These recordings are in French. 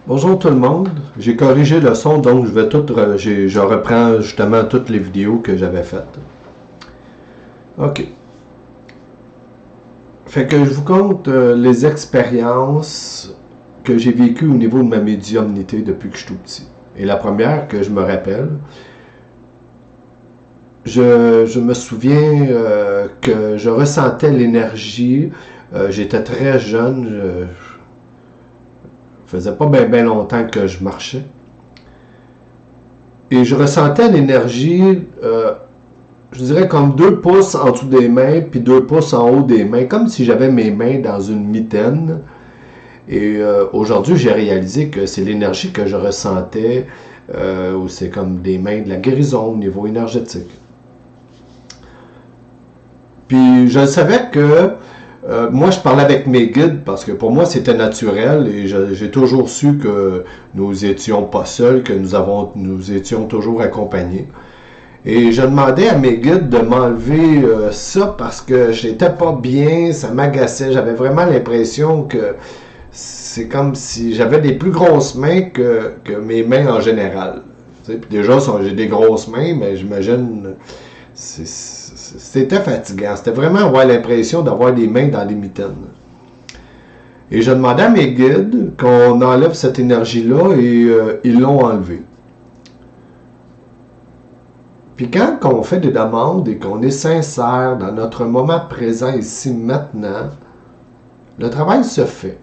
Bonjour tout le monde, j'ai corrigé le son donc je reprends justement toutes les vidéos que j'avais faites. Ok, fait que je vous compte les expériences que j'ai vécues au niveau de ma médiumnité depuis que je suis tout petit. Et la première que je me rappelle, je me souviens que je ressentais l'énergie, j'étais très jeune, faisait pas bien longtemps que je marchais. Et je ressentais l'énergie, je dirais comme 2 pouces en dessous des mains, puis 2 pouces en haut des mains, comme si j'avais mes mains dans une mitaine. Et aujourd'hui, j'ai réalisé que c'est l'énergie que je ressentais, ou c'est comme des mains de la guérison au niveau énergétique. Puis je savais que moi, je parlais avec mes guides parce que pour moi, c'était naturel et j'ai toujours su que nous étions pas seuls, que nous étions toujours accompagnés. Et je demandais à mes guides de m'enlever ça parce que j'étais pas bien, ça m'agaçait. J'avais vraiment l'impression que c'est comme si j'avais des plus grosses mains que mes mains en général. Tu sais, puis déjà, j'ai des grosses mains, mais j'imagine c'était fatigant. C'était vraiment avoir l'impression d'avoir des mains dans des mitaines. Et je demandais à mes guides qu'on enlève cette énergie-là et ils l'ont enlevée. Puis quand on fait des demandes et qu'on est sincère dans notre moment présent ici maintenant, le travail se fait.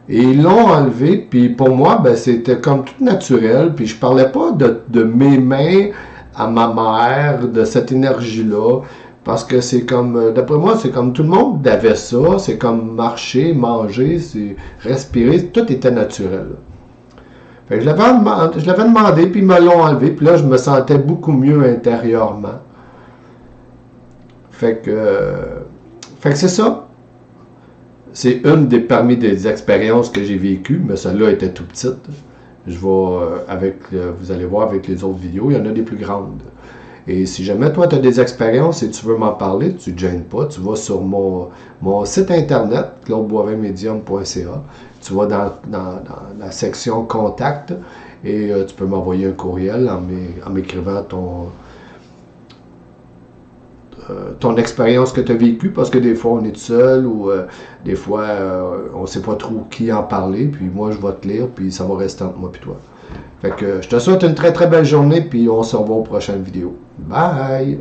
Et ils l'ont enlevé, puis pour moi, ben, c'était comme tout naturel, puis je parlais pas de mes mains à ma mère, de cette énergie-là, parce que c'est comme, d'après moi, c'est comme tout le monde avait ça, c'est comme marcher, manger, c'est respirer, tout était naturel. Fait que je l'avais demandé, puis ils me l'ont enlevé, puis là, je me sentais beaucoup mieux intérieurement. Fait que, fait que c'est ça. C'est parmi des expériences que j'ai vécues, mais celle-là était tout petite. Je vais, vous allez voir avec les autres vidéos, il y en a des plus grandes. Et si jamais toi, tu as des expériences et tu veux m'en parler, tu ne te gênes pas, tu vas sur mon site internet, claudeboivin-medium.ca, tu vas dans la section Contact et tu peux m'envoyer un courriel en m'écrivant ton expérience que tu as vécue, parce que des fois on est seul ou des fois on ne sait pas trop qui en parler, puis moi je vais te lire, puis ça va rester entre moi et toi. Fait que je te souhaite une très très belle journée, puis on se revoit aux prochaines vidéos. Bye!